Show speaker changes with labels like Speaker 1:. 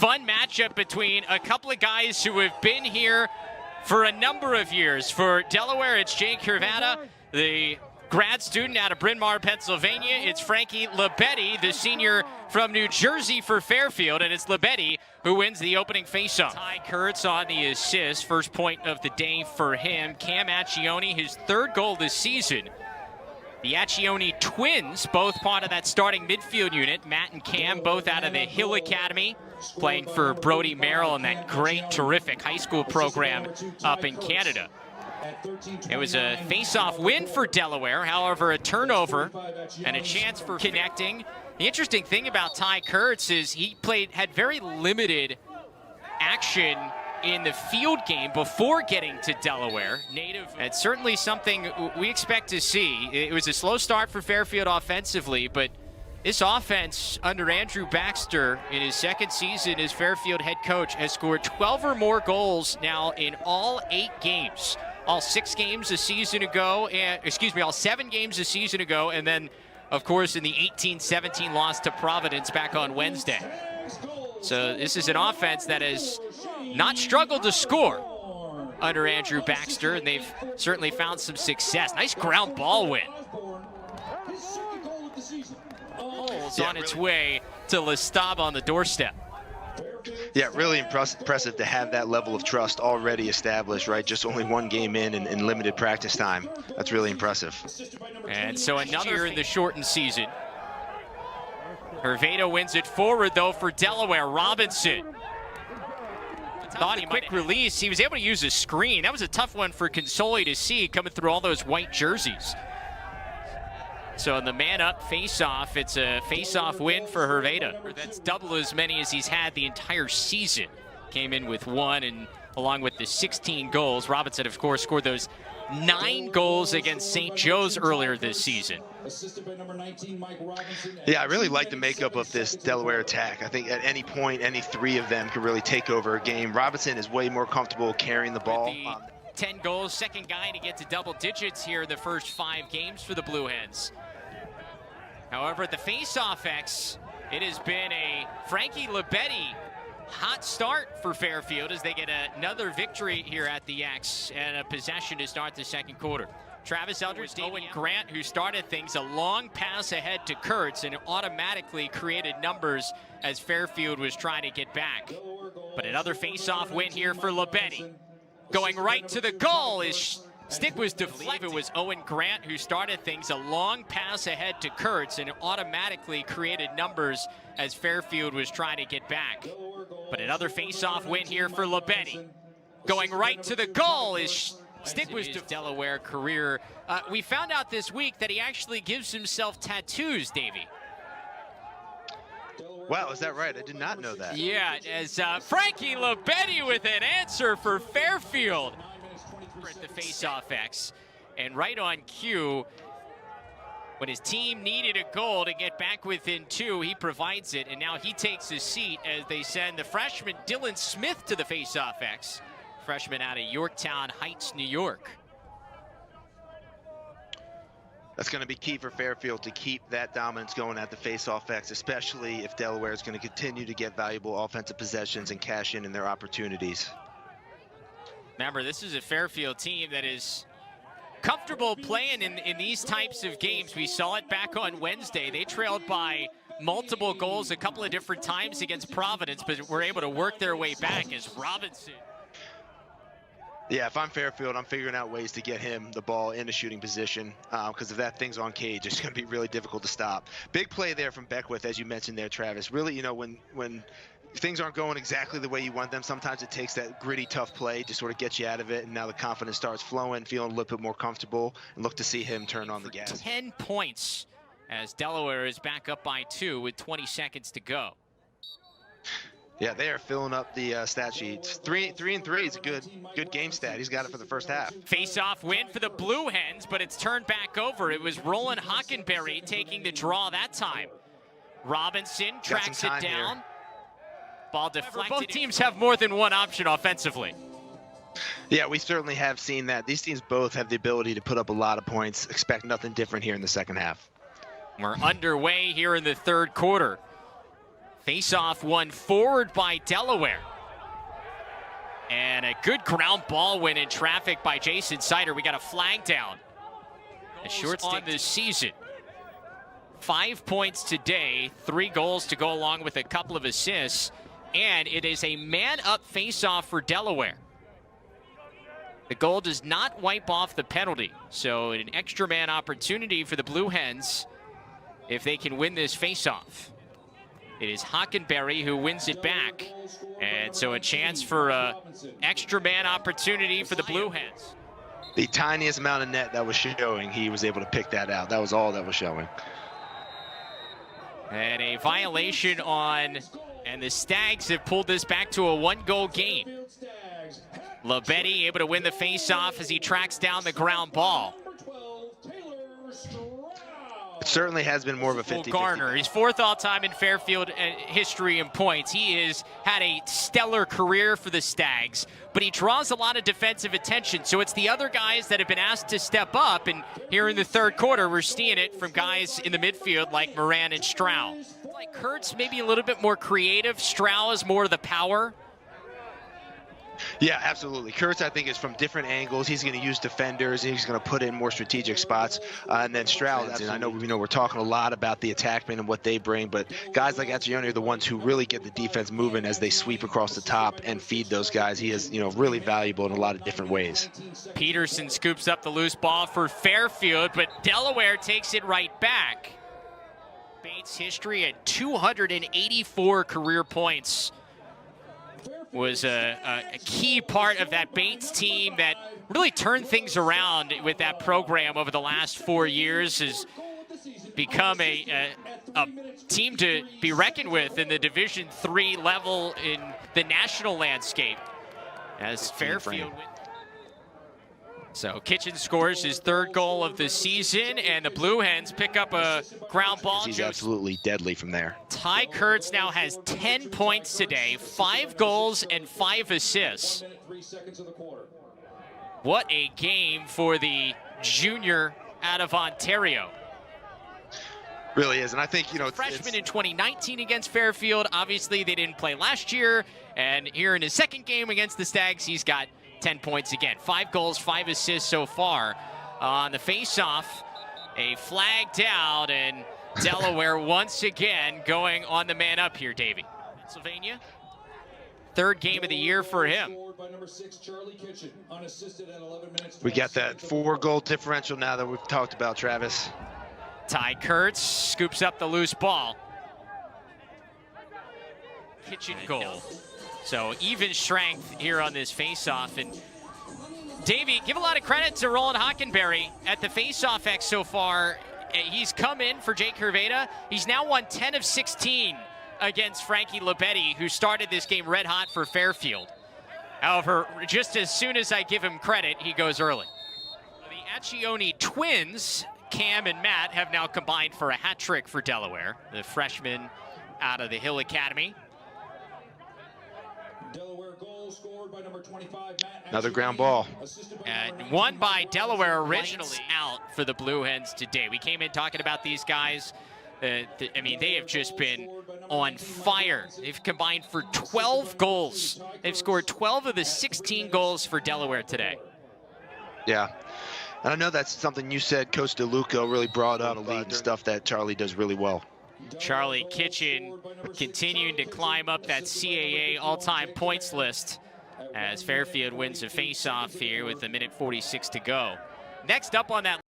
Speaker 1: fun matchup between a couple of guys who have been here for a number of years. For Delaware, it's Jake Hervada, the grad student out of Bryn Mawr, Pennsylvania. It's Frankie Labetti, the senior from New Jersey for Fairfield, and it's Labetti who wins the opening faceoff. Ty Kurtz on the assist, first point of the day for him. Cam Accioni, his third goal this season. The Accioni twins, both part of that starting midfield unit. Matt and Cam, both out of the Hill Academy, playing for Brody Merrill and that great, terrific high school program up in Canada. It was a face-off win for Delaware, however, a turnover and a chance for connecting. The interesting thing about Ty Kurtz is he had very limited action in the field game before getting to Delaware. It's certainly something we expect to see. It was a slow start for Fairfield offensively, but this offense under Andrew Baxter in his second season as Fairfield head coach has scored 12 or more goals now in all 8 games. All 6 games a season ago, all 7 games a season ago, and then, of course, in the 18-17 loss to Providence back on Wednesday. So this is an offense that has not struggled to score under Andrew Baxter, and they've certainly found some success. Nice ground ball win. It's on its way to Lestab on the doorstep.
Speaker 2: Yeah, really impressive to have that level of trust already established, right? Just only 1 game in and limited practice time. That's really impressive.
Speaker 1: And so another in the shortened season. Hervada wins it forward, though, for Delaware. Robinson. Thought a quick release. He was able to use a screen. That was a tough one for Consoli to see coming through all those white jerseys. So in the man-up face-off, it's a face-off win for Hervada. That's double as many as he's had the entire season. Came in with 1, and along with the 16 goals. Robinson, of course, scored those 9 goals against St. Joe's earlier this season.
Speaker 2: Yeah, I really like the makeup of this Delaware attack. I think at any point, any 3 of them could really take over a game. Robinson is way more comfortable carrying the ball.
Speaker 1: 10 goals, second guy to get to double digits here the first 5 games for the Blue Hens. However, at the face-off X, it has been a Frankie Labetti hot start for Fairfield as they get another victory here at the X and a possession to start the second quarter. Travis Eldridge, Owen Grant, who started things, a long pass ahead to Kurtz, and it automatically created numbers as Fairfield was trying to get back. But another face-off win here for Labetti. Going right to the goal, his stick was deflected. It was Owen Grant who started things, a long pass ahead to Kurtz, and it automatically created numbers as Fairfield was trying to get back. But another face-off win here for Labetti. Going right to the goal, his stick was deflected. Delaware career. We found out this week that he actually gives himself tattoos, Davey.
Speaker 2: Wow, is that right? I did not know that.
Speaker 1: Yeah, as Frankie Labetti with an answer for Fairfield at the face-off X. And right on cue, when his team needed a goal to get back within 2, he provides it, and now he takes his seat as they send the freshman Dylan Smith to the face-off X. Freshman out of Yorktown Heights, New York.
Speaker 2: That's going to be key for Fairfield to keep that dominance going at the face-off X, especially if Delaware is going to continue to get valuable offensive possessions and cash in their opportunities.
Speaker 1: Remember, this is a Fairfield team that is comfortable playing in these types of games. We saw it back on Wednesday. They trailed by multiple goals a couple of different times against Providence, but were able to work their way back as Robinson.
Speaker 2: Yeah, if I'm Fairfield, I'm figuring out ways to get him the ball in a shooting position, because if that thing's on cage, it's going to be really difficult to stop. Big play there from Beckwith, as you mentioned there, Travis. Really, you know, when things aren't going exactly the way you want them, sometimes it takes that gritty, tough play to sort of get you out of it, and now the confidence starts flowing, feeling a little bit more comfortable, and look to see him turn on the gas.
Speaker 1: 10 points as Delaware is back up by 2 with 20 seconds to go.
Speaker 2: Yeah, they are filling up the stat sheets. 3 and 3 is a good game stat. He's got it for the first half.
Speaker 1: Face-off win for the Blue Hens, but it's turned back over. It was Roland Hockenberry taking the draw that time. Robinson tracks it down. Here. Ball deflected. Both teams have more than one option offensively.
Speaker 2: Yeah, we certainly have seen that. These teams both have the ability to put up a lot of points. Expect nothing different here in the second half.
Speaker 1: We're underway here in the third quarter. Faceoff won forward by Delaware. And a good ground ball win in traffic by Jason Sider. We got a flag down. A short stick this season. 5 points today, 3 goals to go along with a couple of assists. And it is a man-up face-off for Delaware. The goal does not wipe off the penalty. So an extra man opportunity for the Blue Hens if they can win this face-off. It is Hockenberry who wins it back. And so a chance for an extra man opportunity for the Blue Hens.
Speaker 2: The tiniest amount of net that was showing, he was able to pick that out. That was all that was showing.
Speaker 1: And a violation on, and the Stags have pulled this back to a 1-goal game. Labetti able to win the face-off as he tracks down the ground ball.
Speaker 2: It certainly has been more of a 50-50.
Speaker 1: Garner, he's 4th all-time in Fairfield history in points. He has had a stellar career for the Stags, but he draws a lot of defensive attention. So it's the other guys that have been asked to step up, and here in the 3rd quarter, we're seeing it from guys in the midfield like Moran and Stroud. Like Kurtz, maybe a little bit more creative. Stroud is more of the power.
Speaker 2: Yeah, absolutely. Kurtz, I think, is from different angles. He's going to use defenders. He's going to put in more strategic spots. And then Stroud, and I know we're talking a lot about the attackmen and what they bring, but guys like Accioni are the ones who really get the defense moving as they sweep across the top and feed those guys. He is, really valuable in a lot of different ways.
Speaker 1: Peterson scoops up the loose ball for Fairfield, but Delaware takes it right back. Bates' history at 284 career points. Was a key part of that Bates team that really turned things around with that program over the last 4 years. Has become a team to be reckoned with in the Division III level in the national landscape. As Fairfield. So Kitchen scores his 3rd goal of the season, and the Blue Hens pick up a ground ball.
Speaker 2: He's absolutely deadly from there.
Speaker 1: Ty Kurtz now has 10 points today, 5 goals and 5 assists. What a game for the junior out of Ontario.
Speaker 2: Really is, and I think,
Speaker 1: freshman in 2019 against Fairfield. Obviously, they didn't play last year, and here in his 2nd game against the Stags, he's got 10 points again. 5 goals, 5 assists so far. On the face-off, a flag down, and Delaware once again going on the man up here, Davey. Pennsylvania, 3rd game of the year for him.
Speaker 2: We got that 4-goal differential now that we've talked about, Travis.
Speaker 1: Ty Kurtz scoops up the loose ball. Kitchen goal. So even strength here on this face-off. And Davey, give a lot of credit to Roland Hockenberry at the face-off X so far. He's come in for Jake Herveda. He's now won 10 of 16 against Frankie Labetti, who started this game red hot for Fairfield. However, just as soon as I give him credit, he goes early. The Accioni twins, Cam and Matt, have now combined for a hat trick for Delaware, the freshmen out of the Hill Academy.
Speaker 3: Delaware goal scored by number 25, Matt.
Speaker 2: Another ground ball.
Speaker 1: Won by Delaware originally out for the Blue Hens today. We came in talking about these guys. I mean, they have just been on fire. They've combined for 12 goals. They've scored 12 of the 16 goals for Delaware today.
Speaker 2: Yeah. And I know that's something you said Coach DeLuca really brought up, and stuff that Charlie does really well.
Speaker 1: Charlie Kitchen continuing to climb up that CAA all-time points list as Fairfield wins a face-off here with 1:46 to go. Next up on that